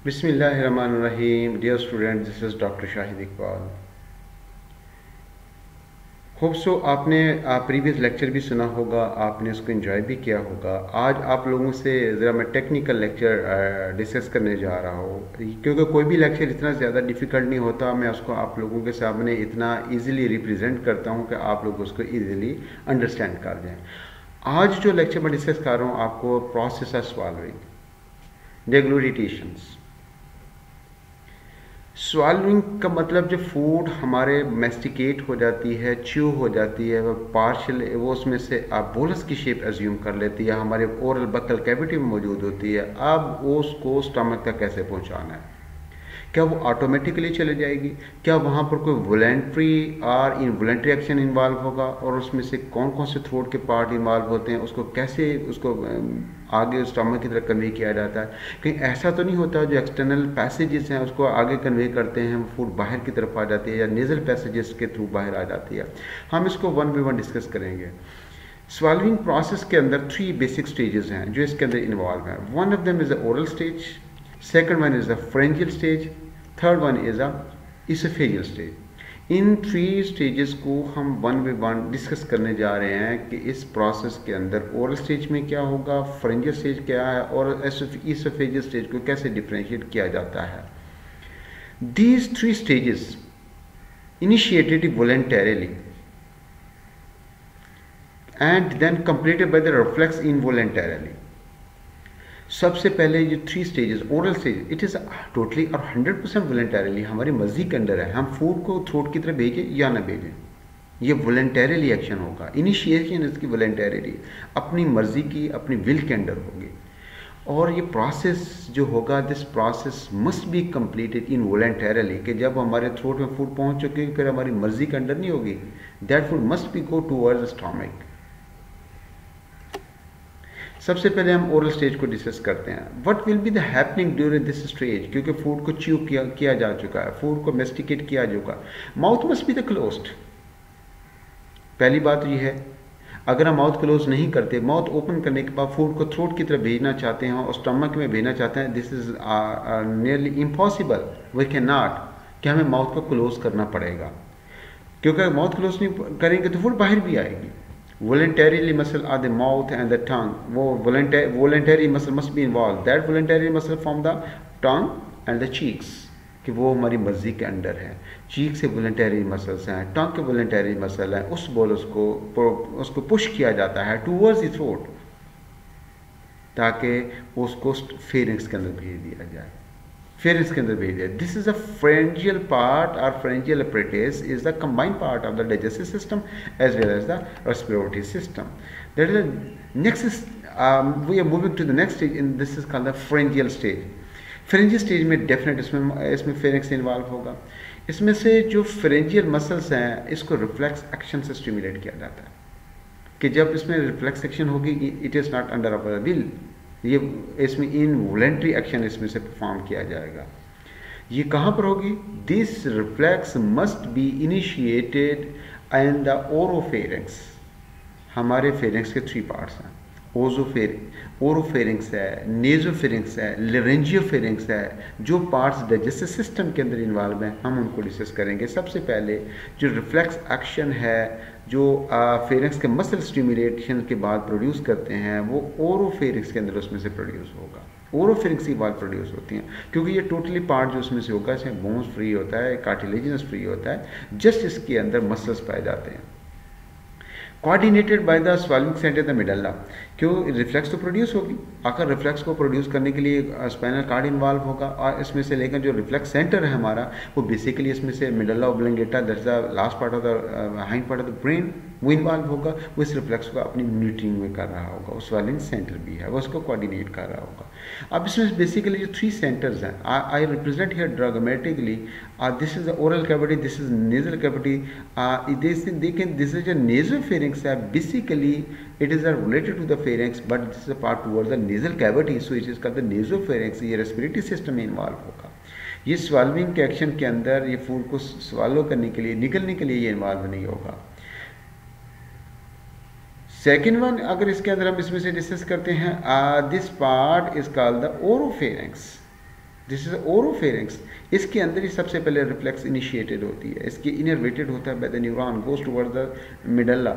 Bismillahirrahmanirrahim. Dear students, this is Dr. Shahid Iqbal. Hope so आपने previous lecture भी सुना होगा, आपने उसको एंजॉय भी किया होगा। आज आप लोगों से ज़रा मैं टेक्निकल लेक्चर डिस्कस करने जा रहा हूँ, क्योंकि कोई भी लेक्चर इतना ज़्यादा डिफ़िकल्ट नहीं होता। मैं उसको आप लोगों के सामने इतना इजीली रिप्रेजेंट करता हूँ कि आप लोग उसको इजीली अंडरस्टैंड कर दें। आज जो लेक्चर मैं डिस्कस कर रहा हूँ आपको प्रोसेस ऑफ सॉल्विंग डेग्लूटिटेशंस। स्वाल्विंग का मतलब जब फूड हमारे मेस्टिकेट हो जाती है, च्यू हो जाती है, वो पार्शियल वो उसमें से आप बोलस की शेप एज्यूम कर लेती है, हमारे ओरल बकल कैविटी में मौजूद होती है। अब उसको स्टमक तक कैसे पहुंचाना है? क्या वो ऑटोमेटिकली चले जाएगी? क्या वहाँ पर कोई वॉलेंट्री और इनवॉलेंट्री एक्शन इन्वॉल्व होगा? और उसमें से कौन कौन से थ्रोट के पार्ट इन्वॉल्व होते हैं? उसको कैसे उसको आगे स्टमक की तरफ कन्वे किया जाता है? कहीं ऐसा तो नहीं होता जो एक्सटर्नल पैसेजेस हैं उसको आगे कन्वे करते हैं, वो फूड बाहर की तरफ आ जाती है या नेजल पैसेजेस के थ्रू बाहर आ जाती है? हम इसको वन बाई वन डिस्कस करेंगे। स्वॉल्विंग प्रोसेस के अंदर 3 बेसिक स्टेजेस हैं जो इसके अंदर इन्वॉल्व हैं। One of them is the oral stage, second one is the फ्रेंजियल stage, third one is a oesophageal stage. In 3 stages को हम वन बाई वन डिस्कस करने जा रहे हैं कि इस प्रोसेस के अंदर ओरल स्टेज में क्या होगा, फ्रेंजियल स्टेज क्या है और इसोफेजियल स्टेज को कैसे डिफरेंशिएट किया जाता है। These 3 stages initiated voluntarily and then completed by the reflex involuntarily. सबसे ये जो 3 stages, oral stage it is totally और 100% वॉलंटरीली हमारी मर्जी के अंदर है, हम फूड को थ्रोट की तरफ भेजें या ना भेजें, ये वॉलंटरीली एक्शन होगा। इनिशिएशन इसकी वॉलंटरीली अपनी मर्जी की, अपनी विल के अंदर होगी। और ये प्रोसेस जो होगा, this process must be completed in voluntarily, कि जब हमारे थ्रोट में फूड पहुंच चुके फिर हमारी मर्जी के अंदर नहीं होगी, that food must be go towards stomach. सबसे पहले हम ओरल स्टेज को डिस्कस करते हैं। What will be the happening during this stage, क्योंकि फूड को च्यू किया जा चुका है, फूड को मेस्टिकेट किया जा चुका है। Mouth must be the closed. पहली बात ये है, अगर हम माउथ क्लोज नहीं करते, माउथ ओपन करने के बाद फूड को थ्रोट की तरफ भेजना चाहते हैं और स्टमक में भेजना चाहते हैं, this is nearly impossible, we can not, कि हमें माउथ को क्लोज करना पड़ेगा, क्योंकि माउथ क्लोज नहीं करेंगे तो फूड बाहर भी आएगी। Voluntarily muscle are the mouth and the tongue. वो voluntary muscle must be involved. That voluntary muscle from the tongue and the cheeks, कि वो हमारी मर्जी के अंडर है। चीक से वॉलंटरी मसल्स हैं, टंग के वॉलंटरी मसल हैं, उस बोलस को उसको पुश किया जाता है टूवर्ड्स द थ्रोट, ताकि उसको फेरिंग्स के अंदर भेज दिया जाए, फेरिंग्स के अंदर भेज दिया। दिस इज अ फ्रेंजियल पार्ट और फ्रेंजियल apparatus is the combined part of the digestive system as well as the respiratory system. That is the next we are moving to the next stage, and this is called the pharyngeal stage. Pharyngeal stage में definite इसमें pharynx involve होगा। इसमें से जो pharyngeal muscles हैं इसको reflex action से stimulate किया जाता है, कि जब इसमें रिफ्लेक्स एक्शन होगी, it is not under our will, ये इसमें इनवॉलंटरी एक्शन इसमें से परफॉर्म किया जाएगा। ये कहाँ पर होगी? This reflex must be initiated in the oropharynx. हमारे फेरिंग्स के 3 पार्ट्स हैं, ओरोफेरिंग्स है, नेजोफेरिंग्स है, लेरेंजियोफेरिंग्स है। जो पार्ट्स डाइजेस्टिव सिस्टम के अंदर इन्वॉल्व हैं हम उनको डिस्कस करेंगे। सबसे पहले जो रिफ्लेक्स एक्शन है जो फेरिंग्स के मसल स्टिमुलेशन के बाद प्रोड्यूस करते हैं, वो ओरोफेरिंग्स के अंदर उसमें से प्रोड्यूस होगा। ओरोफेरिंग्स की बाद प्रोड्यूस होती हैं, क्योंकि ये टोटली पार्ट जो उसमें से होगा, इसमें बोन्स फ्री होता है, कार्टिलेजिनस फ्री होता है, जस्ट इसके अंदर मसल्स पाए जाते हैं। Coordinated by the swallowing centre the medulla, क्यों रिफ्लेक्स तो प्रोड्यूस होगी, आकर रिफ्लेक्स को प्रोड्यूस करने के लिए स्पाइनल कार्ड इन्वॉल्व होगा, और इसमें से लेकर जो रिफ्लेक्स सेंटर है हमारा, वो बेसिकली इसमें से medulla oblongata, that's the last part of the hind part of the brain, वो इन्वॉल्व होगा। वो इस रिफ्लेक्स को अपनी मॉनिटरिंग में कर रहा होगा, उस स्वॉल्विंग सेंटर भी है, वो उसको कोऑर्डिनेट कर रहा होगा। अब इसमें बेसिकली जो 3 सेंटर्स हैं, I represent here dramatically, this is the oral cavity, this is nasal cavity, this is a nasopharynx है, basically it is related to the pharynx but this is a part towards the nasal cavity, so it is called the nasopharynx। ये respiratory system में involve होगा। ये स्वाल्विंग के action के अंदर ये food को स्वालो करने के लिए, निकलने के लिए ये इन्वॉल्व नहीं होगा। सेकेंड वन, अगर इसके अंदर हम इसमें से डिस्कस करते हैं, this part is called the oropharynx. This is oropharynx. इसके अंदर ही सबसे पहले रिफ्लेक्स इनिशिएटेड होती है, इसकी इनर्वेटेड होता है by the neuron, goes toward the medulla.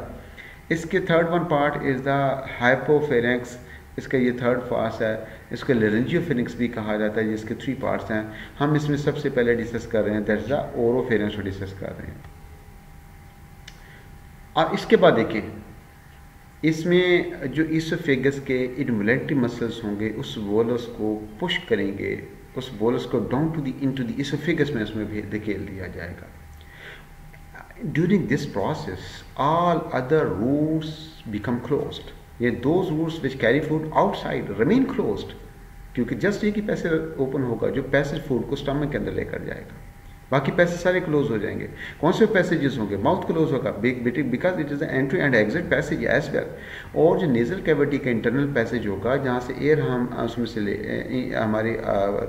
इसके third one part is the hypopharynx, इसका ये थर्ड पार्ट है, इसको लेरेंजियोफेरिंक्स भी कहा जाता है, जिसके 3 पार्ट्स हैं। हम इसमें सबसे पहले डिस्कस कर रहे हैं, दैट इज द ओरोफेरिंक्स को डिस्कस कर रहे हैं। अब इसके बाद देखें, इसमें जो इसोफेगस के इनवॉलेंटरी मसल्स होंगे उस बोलस को पुश करेंगे, उस बोलस को down to the into the esophagus में उसमें भी धकेल दिया जाएगा। During this process all other routes become closed, ये those routes which carry food outside remain closed, क्योंकि जस्ट एक ही पैसेज ओपन होगा जो पैसेज फूड को स्टमक के अंदर लेकर जाएगा, बाकी पैसेज सारे क्लोज हो जाएंगे। कौन से पैसेजेस होंगे? माउथ क्लोज होगा because it is the entry and exit passage as well. और जो नेजल कैविटी का इंटरनल पैसेज होगा जहाँ से एयर हम उसमें से हमारी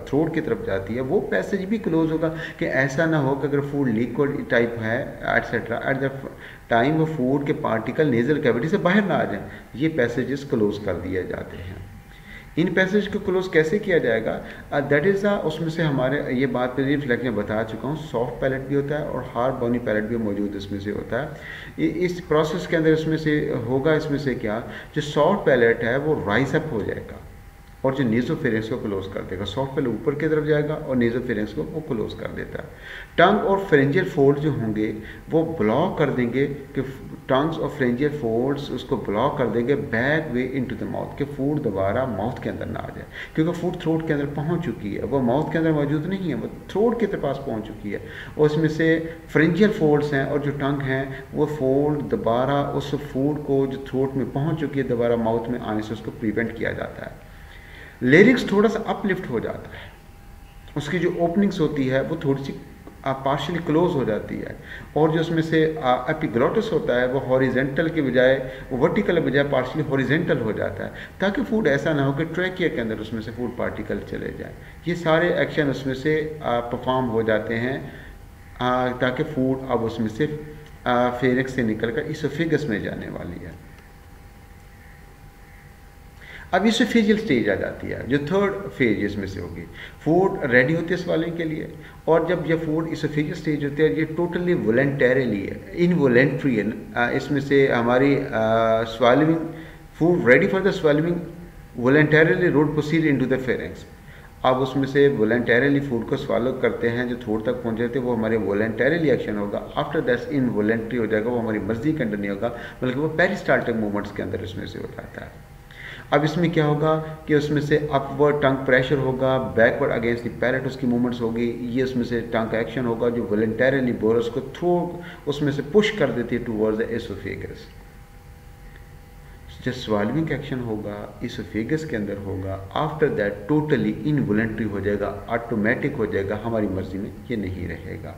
थ्रोट की तरफ जाती है, वो पैसेज भी क्लोज होगा कि ऐसा ना हो कि अगर फूड लिक्विड टाइप है एटसेट्रा एट द टाइम वो फूड के पार्टिकल नेजल कैविटी से बाहर ना आ जाए, ये पैसेजेस क्लोज कर दिए जाते हैं। इन पैसेज को क्लोज कैसे किया जाएगा? दैट इज़ उसमें से हमारे ये बात पे रिफ्लेक्ट में बता चुका हूँ, सॉफ्ट पैलेट भी होता है और हार्ड बोनी पैलेट भी मौजूद इसमें से होता है। इस प्रोसेस के अंदर इसमें से होगा, इसमें से क्या, जो सॉफ्ट पैलेट है वो राइज अप हो जाएगा और जो नेज़ोफेरिंक्स को क्लोज कर देगा। सॉफ्ट पैलेट ऊपर की तरफ जाएगा और नेज़ोफेरिंक्स को वो क्लोज कर देता है। टंग और फ्रेंजियल फोल्ड जो होंगे वो ब्लॉक कर देंगे कि टंग्स और फ्रेंजियल फोल्ड्स उसको ब्लॉक कर देंगे back way into the mouth, कि फूड दोबारा माउथ के अंदर ना आ जाए, क्योंकि फूड थ्रोट के अंदर पहुंच चुकी है, वो माउथ के अंदर मौजूद नहीं है, वो थ्रोट के पास पहुंच चुकी है। और उसमें से फ्रेंजियल फोल्ड्स हैं और जो टंग हैं वो फोल्ड दोबारा उस फूड को जो थ्रोट में पहुँच चुकी है दोबारा माउथ में आने से उसको प्रिवेंट किया जाता है। लिरिक्स थोड़ा सा अपलिफ्ट हो जाता है, उसकी जो ओपनिंग्स होती है वो थोड़ी सी पार्शियली क्लोज हो जाती है, और जो उसमें से एपिग्लोटिस होता है वो हॉरिजेंटल के बजाय, वो वर्टिकल के बजाय पार्शियली हॉरिजेंटल हो जाता है, ताकि फूड ऐसा ना हो कि ट्रैकिया के अंदर उसमें से फूड पार्टिकल चले जाए। ये सारे एक्शन उसमें से परफॉर्म हो जाते हैं ताकि फूड अब उसमें से फेरिक्स से निकल कर इसोफेगस में जाने वाली है। अब इसोफेजियल स्टेज आ जाती है, जो थर्ड फेज इसमें से होगी। फूड रेडी होती है स्वालिंग के लिए, और जब ये फूड इसोफेजियल स्टेज होती है ये टोटली वॉलंटरीली है, इनवॉलंटरी है। इसमें से हमारी swallowing, food ready for the swallowing voluntarily road proceed into the pharynx. अब उसमें से वॉलंटरीली फूड को स्वालो करते हैं, जो थ्रोट तक पहुंचे थे वो हमारे वॉलंटरीली एक्शन होगा। आफ्टर दैट इनवॉलंटरी हो जाएगा, वो हमारी मर्जी के अंदर नहीं होगा, बल्कि वो पेरिस्टाल्टिक मूवमेंट्स के अंदर इसमें से हो जाता है। अब इसमें क्या होगा कि उसमें से अपवर्ड टंग प्रेशर होगा, बैकवर्ड अगेंस्ट द पैलेट उसकी मूवमेंट्स होगी, ये उसमें से टंग का एक्शन होगा जो वॉलंटरीली बोरस को थ्रो उसमें से पुश कर देती है टुवर्ड्स द एसोफेगस। जो स्वाल्विंग एक्शन होगा इसोफेगस के अंदर होगा, आफ्टर दैट टोटली इनवॉलंटरी हो जाएगा, ऑटोमेटिक हो जाएगा, हमारी मर्जी में ये नहीं रहेगा।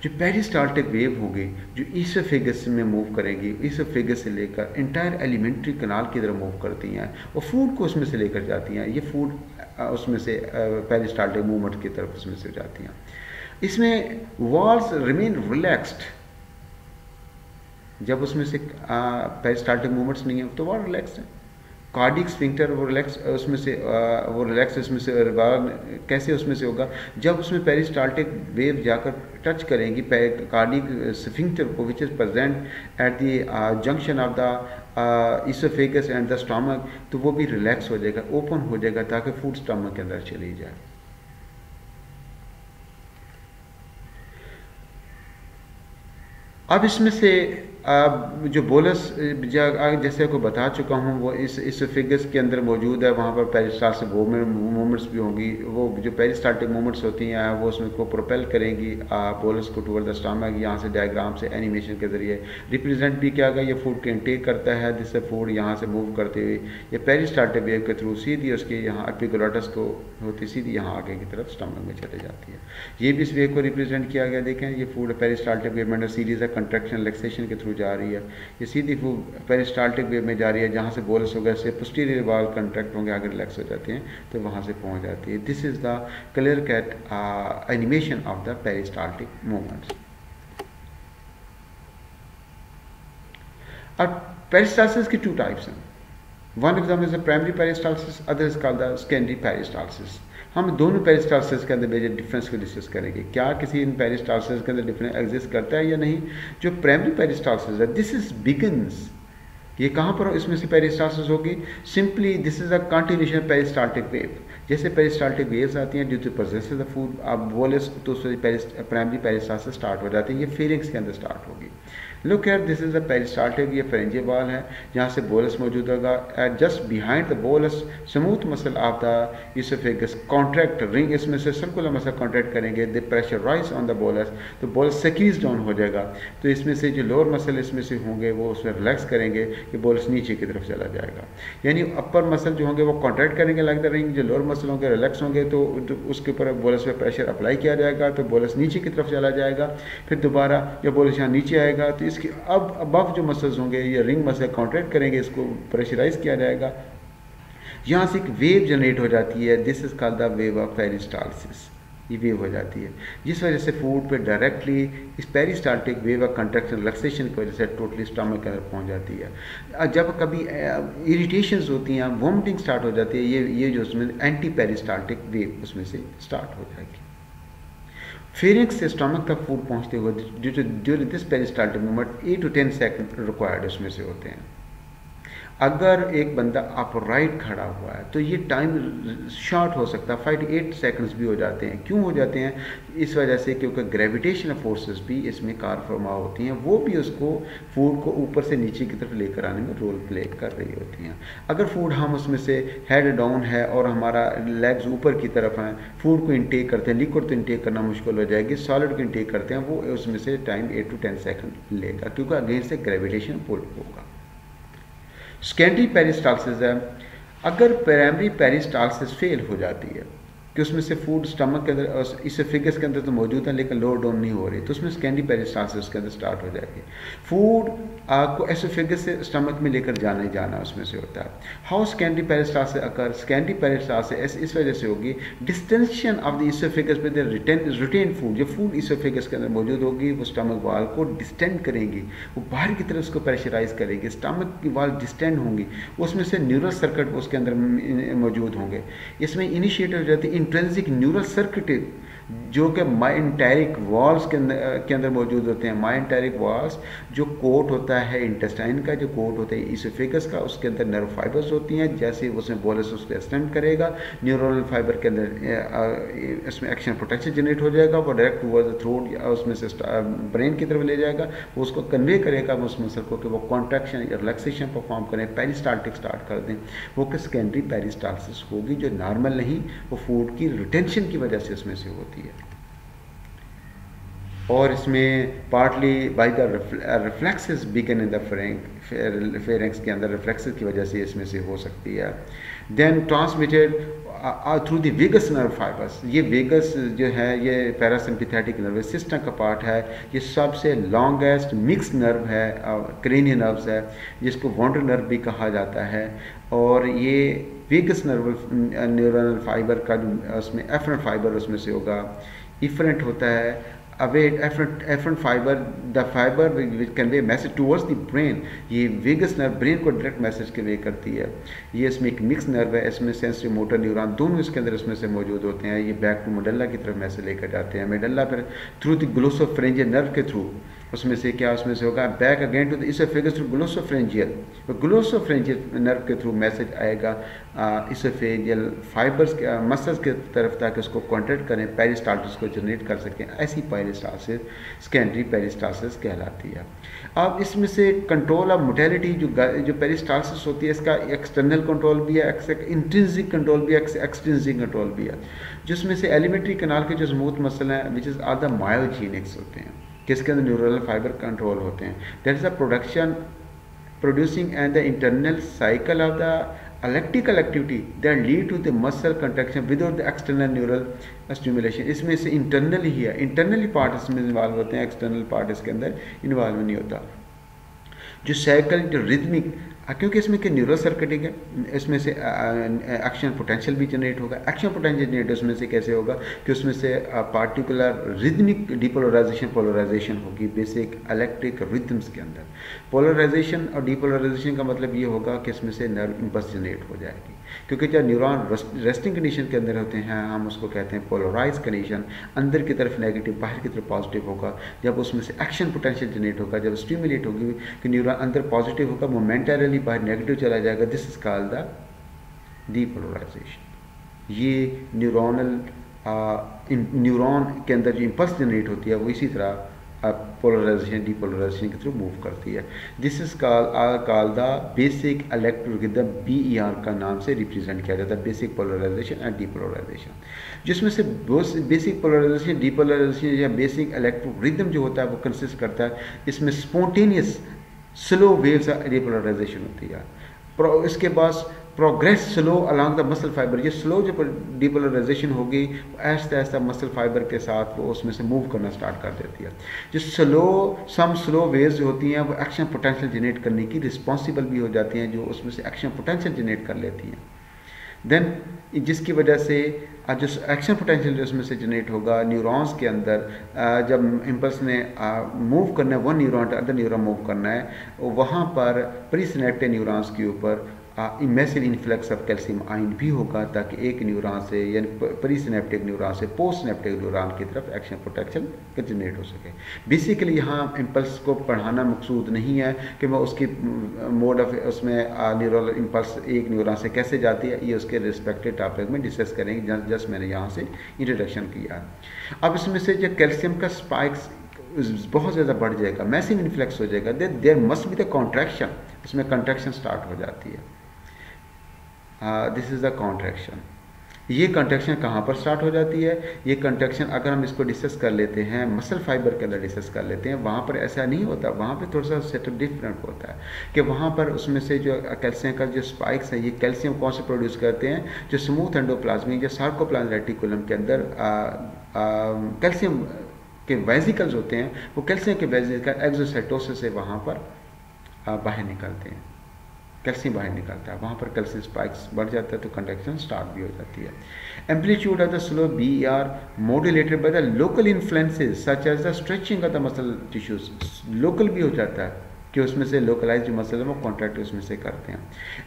जो पेरिस्टाल्टिक वेव होगी जो इसोफेगस में मूव करेंगी, इसोफेगस से लेकर इंटायर एलिमेंट्री कनाल की तरफ मूव करती हैं और फूड को उसमें से लेकर जाती हैं। ये फूड उसमें से पेरिस्टाल्टिक मूवमेंट की तरफ उसमें से जाती हैं। इसमें वॉल्स रिमेन रिलैक्स्ड, जब उसमें से पेरिस्टाल्टिक मूवमेंट्स नहीं है तो वॉल रिलैक्स्ड है। कार्डिक स्फिंक्टर वो रिलैक्स उसमें से वो रिलैक्स इसमें से कैसे उसमें से होगा, जब उसमें पेरिस्टाल्टिक वेव जाकर टच करेंगी कार्डिक स्फिंक्टर को which is present at the junction of the oesophagus and the stomach, तो वो भी रिलैक्स हो जाएगा, ओपन हो जाएगा ताकि फूड स्टमक के अंदर चली जाए। अब इसमें से जो बोलस जैसे आपको बता चुका हूँ वो इस इसोफेगस के अंदर मौजूद है, वहाँ पर पेरिस्टाल्टिक मूवमेंट्स भी होंगी। वो जो पेरिस्टाल्टिक मूवमेंट्स होती हैं वो उसमें को प्रोपेल करेंगी बोलस को टुवर्ड द स्टमक। यहाँ से डायग्राम से एनिमेशन के जरिए रिप्रेजेंट भी किया गया, ये फूड के इनटेक करता है जिससे फूड यहाँ से मूव करते हुए ये पेरिस्टाल्टिक वेव के थ्रू सीधी उसके यहाँ एपिग्लोटिस को होती सीधी यहाँ आगे की तरफ स्टमक में चले जाती है। ये भी इस वेव को रिप्रेजेंट किया गया। देखें ये फूड पेरिस्टाल्टिक वेव में सीरीज है कंट्रैक्शन रिलैक्सेशन के थ्रू जा रही है, ये सीधी पेरिस्टाल्टिक वेव में जा रही है, जहाँ से बोलस होगा से पोस्टीरियर वॉल कंट्रैक्ट होंगे, आगे रिलैक्स हो जाते हैं तो वहाँ से पहुँच जाती है। This is the clear cut animation of the peristaltic movements. अब पेरिस्टाल्सिस की 2 टाइप्स हैं। One of them is the primary peristalsis, other is called the secondary peristalsis. हम दोनों पेरिस्टालसिस के अंदर मेजर डिफरेंस को डिस्कस करेंगे, क्या किसी इन पेरिस्टालसिस के अंदर डिफरेंस एग्जिस्ट करता है या नहीं। जो प्राइमरी पेरिस्टालसिस है, दिस इज बिगिन्स, ये कहाँ पर इसमें से पेरिस्टालसिस होगी, simply this is a continuation peristaltic wave. जैसे पेरिस्टाल्टिक वेव्स आती हैं due to presence of the food, आप बोलस तो उससे प्राइमरी पेरिस्टालसिस स्टार्ट हो जाती है, ये फेरिंग्स के अंदर स्टार्ट होगी। Look at this is a peristaltic, ये फेरेंजियल वॉल है जहाँ से बोलस मौजूद होगा। At just behind the bolus smooth muscle of the oesophagus contract ring, इसमें से सर्कुलर मसल कॉन्ट्रैक्ट करेंगे, the pressure rise on the bolus, तो बोलस सक्रीज डाउन हो जाएगा। तो इसमें से जो लोअर मसल इसमें से होंगे वो उसमें रिलैक्स करेंगे कि बोलस नीचे की तरफ चला जाएगा। यानी अपर मसल जो होंगे वो कॉन्ट्रैक्ट करेंगे लाइक द रिंग, जो लोअर मसल होंगे रिलैक्स होंगे, तो उसके ऊपर बोलस पे प्रेशर अप्लाई किया जाएगा तो बोलस नीचे की तरफ चला जाएगा। फिर दोबारा जब बोलस यहाँ नीचे आएगा तो इसकी अब अबव जो मसल्स होंगे ये रिंग मसल कॉन्ट्रैक्ट करेंगे, इसको प्रेशराइज किया जाएगा, यहाँ से एक वेव जनरेट हो जाती है। This is called the wave of peristalsis, ये वेव हो जाती है जिस वजह से फूड पे डायरेक्टली इस peristaltic wave of contraction relaxation की वजह से टोटली स्टमक के अंदर पहुँच जाती है। जब कभी इरिटेशंस होती हैं, वॉमिटिंग स्टार्ट हो जाती है, ये जो उसमें एंटी पेरिस्टाल्टिक वेव उसमें से स्टार्ट हो जाएगी। फेरिंक्स से स्टमक तक फूड पहुंचते हुए during this peristaltic movement 8 to 10 second required उसमें से होते हैं। अगर एक बंदा अपराइट खड़ा हुआ है तो ये टाइम शॉर्ट हो सकता है, 5 to 8 सेकंड्स भी हो जाते हैं। क्यों हो जाते हैं? इस वजह से क्योंकि ग्रेविटेशनल फोर्सेस भी इसमें कार फरमा होती हैं, वो भी उसको फूड को ऊपर से नीचे की तरफ लेकर आने में रोल प्ले कर रही होती हैं। अगर फूड हम उसमें से हेड डाउन है और हमारा लेग्स ऊपर की तरफ हैं, फूड को इंटेक करते हैं, लिक्विड तो इंटेक करना मुश्किल हो जाएगी, सॉलिड को इंटेक करते हैं, वो उसमें से टाइम 8 to 10 सेकंड लेगा क्योंकि अगेंस्ट से ग्रेविटेशन पुल होगा। सेकेंडरी पेरिस्टालसिस है, अगर प्राइमरी पेरिस्टालसिस फेल हो जाती है कि उसमें से फूड स्टमक के अंदर इसोफेगस के अंदर तो मौजूद है लेकिन लोअर डाउन नहीं हो रही, तो उसमें सेकेंडरी पेरिस्टालसिस के अंदर स्टार्ट हो जाएगी। फूड को इसोफेगस से स्टमक में लेकर जाना ही जाना उसमें से होता है। How secondary peristalsis occur, secondary peristalsis इस वजह से होगी distension of the oesophagus with retain food, जो फूड इसोफेगस के अंदर मौजूद होगी वो स्टमक वाल को डिस्टेंड करेंगी, वो बाहर की तरफ उसको प्रेशराइज करेगी, स्टमक की वाल डिस्टेंड होंगी, उसमें से न्यूरल सर्किट उसके अंदर मौजूद होंगे। इसमें इनिशिएट हो जाती है इंट्रिंसिक न्यूरल सर्किट जो कि माइंटेरिक वॉल्स के अंदर मौजूद होते हैं। माइंटेरिक वॉल्स जो कोट होता है इंटेस्टाइन का, जो कोट होता है इसोफेगस का, उसके अंदर नर्व फाइबर्स होती हैं। जैसे उसमें बोलस उसको एक्सटेंड करेगा, न्यूरोनल फाइबर के अंदर इसमें एक्शन पोटेंशियल जनरेट हो जाएगा, वो डायरेक्ट टुवर्ड्स द थ्रोट या उसमें से ब्रेन की तरफ ले जाएगा, वो उसको कन्वे करेगा उस मसल को कि वो कॉन्ट्रैक्शन या रिलैक्सेशन परफॉर्म करें, पेरिस्टाल्टिक स्टार्ट कर दें, वो कि सेकेंडरी पेरिस्टालसिस होगी जो नॉर्मल नहीं, वो फूड की रिटेंशन की वजह से उसमें से होती है। और इसमें partly by the reflexes begin in the pharynx के अंदर रिफ्लेक्सेस की वजह से इसमें से हो सकती है। Then transmitted through the vagus nerve fibres, ये वेगस जो है ये पैरासिम्पैथेटिक नर्वस सिस्टम का पार्ट है, ये सबसे लॉन्गेस्ट मिक्स नर्व है, क्रेनियल नर्व्स है जिसको वॉन्डर नर्व भी कहा जाता है। और ये वेगस न्यूरल फाइबर का उसमें एफरेंट फाइबर उसमें से होगा, इफरेंट होता है efferent fiber, the fiber which convey message towards the brain, ये वेगस नर्व ब्रेन को डायरेक्ट मैसेज कन्वे करती है। ये इसमें एक मिक्स नर्व है, इसमें सेंसरी मोटर न्यूरॉन दोनों इसके अंदर इसमें से मौजूद होते हैं। ये बैक टू मेडल्ला की तरफ मैसेज लेकर जाते हैं, मेडल्ला फिर थ्रू द ग्लोसोफ्रेंजियल नर्व के थ्रू उसमें से क्या उसमें से होगा back again to the esophagus through glossopharyngeal, glossopharyngeal nerve के थ्रू मैसेज आएगा इसोफेजियल फाइबर्स के मसल्स के तरफ ताकि उसको कॉन्ट्रैक्ट करें, पेरिस्टाल्सिस को जनरेट कर सकें। ऐसी पेरिस्टाल्सिस सेकेंडरी पेरिस्टाल्सिस कहलाती है। अब इसमें से कंट्रोल ऑफ मोटेलिटी जो पेरिस्टाल्सिस होती है इसका एक्सटर्नल कंट्रोल भी है, इंट्रिंसिक कंट्रोल भी है, एक्सट्रिंसिक कंट्रोल भी है। जिसमें से एलिमेंट्री कनाल के जो स्मूथ मसल हैं विच इज़ आर द मायोजेनिक्स होते हैं, किसके अंदर न्यूरल फाइबर कंट्रोल होते हैं। That is the producing and the internal cycle of the electrical activity that lead to the muscle contraction without the external neural stimulation। इसमें से internal ही है, internally part इसमें इन्वॉल्व होते हैं, एक्सटर्नल पार्ट इसके अंदर इन्वॉल्व नहीं होता। जो साइकिल जो रिदमिक क्योंकि इसमें क्या न्यूरल सर्किटिंग है, इसमें से एक्शन पोटेंशियल भी जनरेट होगा। एक्शन पोटेंशियल जनरेट उसमें से कैसे होगा कि उसमें से पार्टिकुलर रिदमिक पोलराइजेशन होगी बेसिक इलेक्ट्रिक रिदम्स के अंदर। पोलराइजेशन और डिपोलराइजेशन का मतलब ये होगा कि इसमें से नर्व इम्पल्स जनरेट हो जाएगी, क्योंकि जब न्यूरॉन रेस्टिंग कंडीशन के अंदर होते हैं हम उसको कहते हैं पोलराइज कंडीशन, अंदर की तरफ नेगेटिव बाहर की तरफ पॉजिटिव होगा। जब उसमें से एक्शन पोटेंशियल जनरेट होगा, जब स्टिमुलेट होगी कि न्यूरॉन अंदर पॉजिटिव होगा मोमेंटरली बाहर नेगेटिव चला जाएगा, this is called the depolarisation. ये न्यूरॉन के अंदर जो इम्पल्स जनरेट होती है वो इसी तरह पोलराइजेशन डीपोलराइजेशन के थ्रू मूव करती है। This is called the basic electrorhythm, BER का नाम से रिप्रेजेंट किया जाता है, बेसिक पोलराइजेशन एंड डीपोलराइजेशन। जिसमें से बेसिक पोलराइजेशन डीपोलराइजेशन या बेसिक इलेक्ट्रोरिदम जो होता है वो कंसिस्ट करता है, इसमें स्पॉन्टेनियस स्लो वेव्स डीपोलराइजेशन होती है। इसके बाद progress slow along the muscle fibre, ये स्लो जो डीपोलराइजेशन होगी ऐसा ऐसा मसल फाइबर के साथ वो उसमें से मूव करना स्टार्ट कर देती है। जो स्लो वेव्स जो होती हैं वो एक्शन पोटेंशियल जनरेट करने की रिस्पॉन्सिबल भी हो जाती हैं, जो उसमें से एक्शन पोटेंशियल जनरेट कर लेती हैं। देन जिसकी वजह से जो एक्शन पोटेंशियल उसमें से जनरेट होगा न्यूरॉन्स के अंदर, जब इम्पल्स ने मूव करना है one neuron to other neuron move करना है, वहाँ पर प्रीसिनेप्टिक न्यूरॉन्स के ऊपर massive influx of calcium ion भी होगा, ताकि एक न्यूरॉन से यानी प्रीसिनेप्टिक न्यूरॉन से पोस्ट सिनेप्टिक न्यूरॉन की तरफ एक्शन पोटेंशियल जनरेट हो सके। बेसिकली यहाँ इम्पल्स को पढ़ाना मकसूद नहीं है कि मैं उसकी मोड ऑफ उसमें न्यूरल इम्पल्स एक न्यूरॉन से कैसे जाती है, ये उसके रिस्पेक्टिव टॉपिक में डिस्कस करेंगे, जस्ट मैंने यहाँ से इंट्रोडक्शन किया। अब इसमें से जो कैल्शियम का स्पाइक्स बहुत ज़्यादा बढ़ जाएगा, मैसिव इन्फ्लक्स हो जाएगा, there must be the contraction, उसमें कॉन्ट्रैक्शन स्टार्ट हो जाती है। This is the contraction. ये कॉन्ट्रैक्शन कहाँ पर स्टार्ट हो जाती है? ये कॉन्ट्रैक्शन अगर हम इसको डिस्कस कर लेते हैं मसल फाइबर के अंदर डिस्कस कर लेते हैं, वहाँ पर ऐसा नहीं होता, वहाँ पे थोड़ा सा सेटअप डिफरेंट होता है कि वहाँ पर उसमें से जो कैल्शियम का जो स्पाइक्स है, ये कैल्शियम कौन से प्रोड्यूस करते हैं, जो स्मूथ एंडोप्लाज्मिक या सार्कोप्लाज्मिक रेटिकुलम के अंदर कैल्शियम के वेसिकल्स होते हैं, वो कैल्शियम के वेसिकल एक्सोसाइटोसिस से वहाँ पर बाहर निकलते हैं, कैल्शियम बाहर निकलता है, वहाँ पर कैल्शियम स्पाइक्स बढ़ जाता है तो कंडक्शन स्टार्ट भी हो जाती है। Amplitude of the slow BER modulated by the local influences such as the stretching of the muscle tissues, local भी हो जाता है कि उसमें से लोकलाइज जो मसल है वो कॉन्ट्रैक्ट उसमें से करते हैं।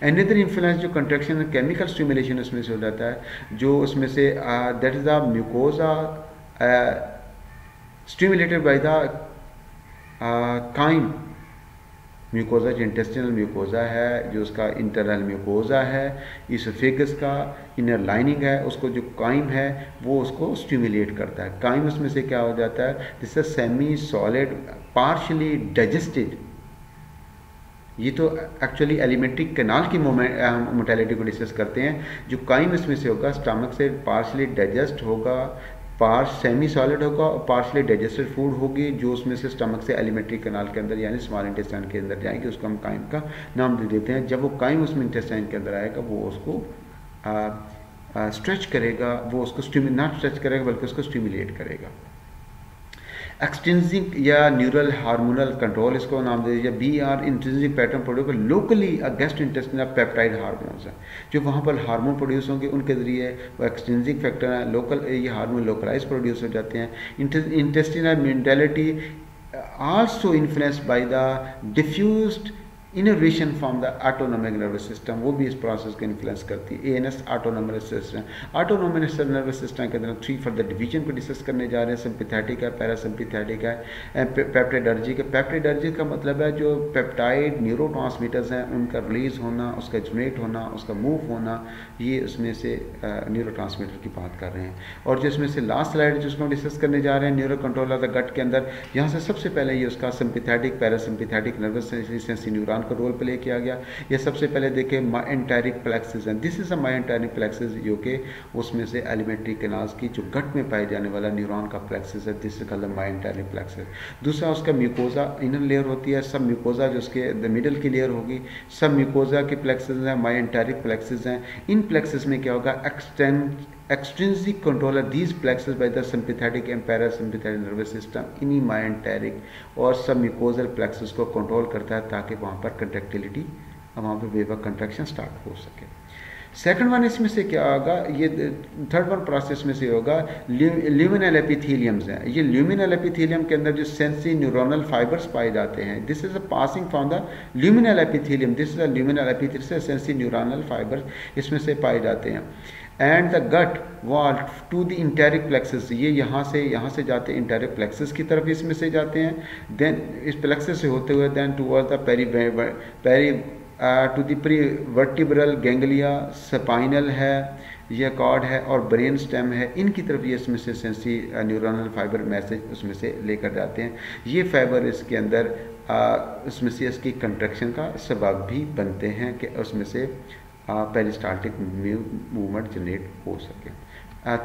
एनदर इन्फ्लुएंस जो कंट्रैक्शन केमिकल स्टिमुलेशन उसमें से हो जाता है, जो उसमें से that is the mucosa stimulated by the chyme mucosa, जो इंटेस्टिनल म्यूकोजा है, जो उसका इंटरनल म्यूकोजा है, इसोफेगस का इनर लाइनिंग है, उसको जो काइम है वो उसको स्टिमुलेट करता है। काइम उसमें से क्या हो जाता है, this is semi solid partially digested. ये तो एक्चुअली एलिमेंट्री कैनाल की मोटेलिटी को डिस्कस करते हैं। जो काइम इसमें से होगा स्टमक से पार्शियली डाइजेस्ट होगा, सेमी सॉलिड होगा और पार्शली डाइजेस्टेड फूड होगी, जो उसमें से स्टमक से एलिमेंट्री कैनाल के अंदर यानी स्मॉल इंटेस्टाइन के अंदर जाएगी, उसको हम काइम का नाम दे देते हैं। जब वो काइम उसमें इंटेस्टाइन के अंदर आएगा वो उसको स्ट्रेच करेगा, वो उसको नॉट स्ट्रेच करेगा बल्कि उसको स्टिमुलेट करेगा। एक्सट्रिंसिक या न्यूरल हार्मोनल कंट्रोल इसको नाम दे दीजिए। BER intrinsic pattern produce locally guest intestinal peptide hormones हैं, जो वहाँ पर हार्मोन प्रोड्यूस होंगे उनके ज़रिए वो एक्सट्रिंसिक फैक्टर हैं, लोकल ये हार्मोन लोकलाइज प्रोड्यूस हो जाते हैं। Intestinal mentality also influenced by the diffused innovation from the autonomic nervous system, वो भी इस प्रोसेस को इन्फ्लुएंस करती है। ANS autonomic system, autonomic nervous system के अंदर 3 फर्दर डिवीजन को डिस्कस करने जा रहे हैं। सिंपैथेटिक है, पैरासिम्पैथेटिक है, पेप्टाइडर्जिक है। पेप्टाइडर्जिक का मतलब है जो पेप्टाइड न्यूरोट्रांसमीटर्स हैं उनका रिलीज होना, उसका जनरेट होना, उसका मूव होना, ये उसमें से न्यूरोट्रांसमीटर की बात कर रहे हैं। और जिसमें से लास्ट स्लाइड जिसको डिस्कस करने जा रहे हैं neuro control of the gut के अंदर, यहाँ से सबसे पहले ये उसका sympathetic parasympathetic nervous sensory neuron का रोल प्ले किया गया। ये सबसे पहले देखें मायोएंटेरिक प्लेक्सिस है, this is a myenteric plexus, जो कि उसमें से एलिमेंट्री कैनाल्स की जो गट में पाए जाने वाला न्यूरॉन का प्लेक्सिस है, this is called the myenteric plexus. दूसरा उसका म्यूकोजा इनर लेयर होती है, सब म्यूकोजा जो उसके मिडल की लेयर होगी, सब म्यूकोजा के प्लेक्सिस हैं, मायोएंटेरिक प्लेक्सिस हैं। इन प्लेक्सिस में क्या होगा, extrinsic control of these plexus by the sympathetic and parasympathetic nervous system इन्हीं मायोएंटेरिक और सब म्यूकोजल प्लेक्सस को कंट्रोल करता है ताकि वहाँ पर कंट्रैक्टिलिटी वहाँ पे वेव कंट्रैक्शन स्टार्ट हो सके। सेकंड वन इसमें से क्या होगा, ये थर्ड वन प्रोसेस में से होगा ल्यूमिनल एपिथेलियम्स हैं। ये ल्यूमिनल एपिथेलियम के अंदर जो सेंसरी न्यूरोनल फाइबर्स पाए जाते हैं, this is a passing from the luminal epithelium, this is a luminal epithelium, sensory neuronal fibres इसमें से पाए जाते हैं। And the gut wall to the enteric plexus, ये यहाँ से जाते हैं इंटेरिक प्लेक्सस की तरफ, इसमें से जाते हैं। देन इस प्लेक्सस से होते हुए then toward the peri to the prevertebral ganglia, spinal है, ये कॉर्ड है और ब्रेन स्टेम है, इनकी तरफ ये इसमें से सेंसरी न्यूरोनल फाइबर मैसेज उसमें से लेकर जाते हैं। ये फाइबर इसके अंदर उसमें से इसकी कंट्रैक्शन का सबब भी बनते हैं कि उसमें से पेरिस्टाल्टिक मूवमेंट जनरेट हो सके।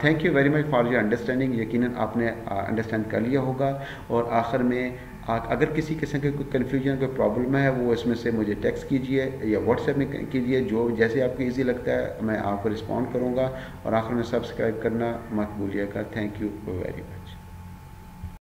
Thank you very much for your understanding. यकीनन आपने अंडरस्टैंड कर लिया होगा। और आखिर में अगर किसी किस्म के कोई कन्फ्यूजन कोई प्रॉब्लम है वो इसमें से मुझे टेक्स्ट कीजिए या व्हाट्सएप में कीजिए, जो जैसे आपको इजी लगता है मैं आपको रिस्पॉन्ड करूँगा। और आखिर में सब्सक्राइब करना मत भूलिएगा। Thank you very much.